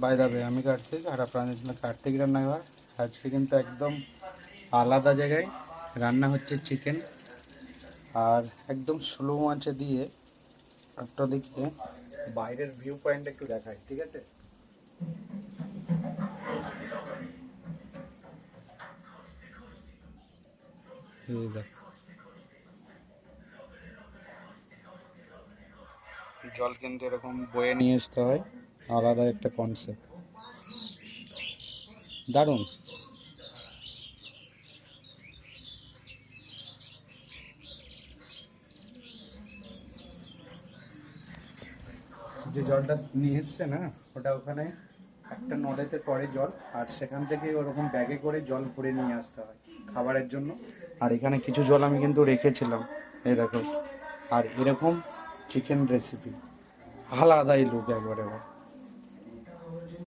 By the way, আমি কার্তিক আর আপনাদের জন্য কার্তিক রান্নাঘর। আজকে কিন্তু একদম আলাদা জায়গায় রান্না হচ্ছে চিকেন, আর একদম স্লো আঁচে দিয়ে একটা দিকে বাইরের ভিউ পয়েন্ট একটু দেখাই, ঠিক আছে? এই দেখো, জল কিন্তু এরকম বয়ে নিয়ে আসতে হয়, আলাদা একটা কনসেপ্ট, দারুণ। যে জলটা নিয়ে এসছে না, ওটা ওখানে একটা নলেতে পড়ে জল, আর সেখান থেকে ওরকম ব্যাগে করে জল ভরে নিয়ে আসতে হয় খাবারের জন্য। আর এখানে কিছু জল আমি কিন্তু রেখেছিলাম, এই দেখো। আর এরকম চিকেন রেসিপি আলাদাই লুক একবারে।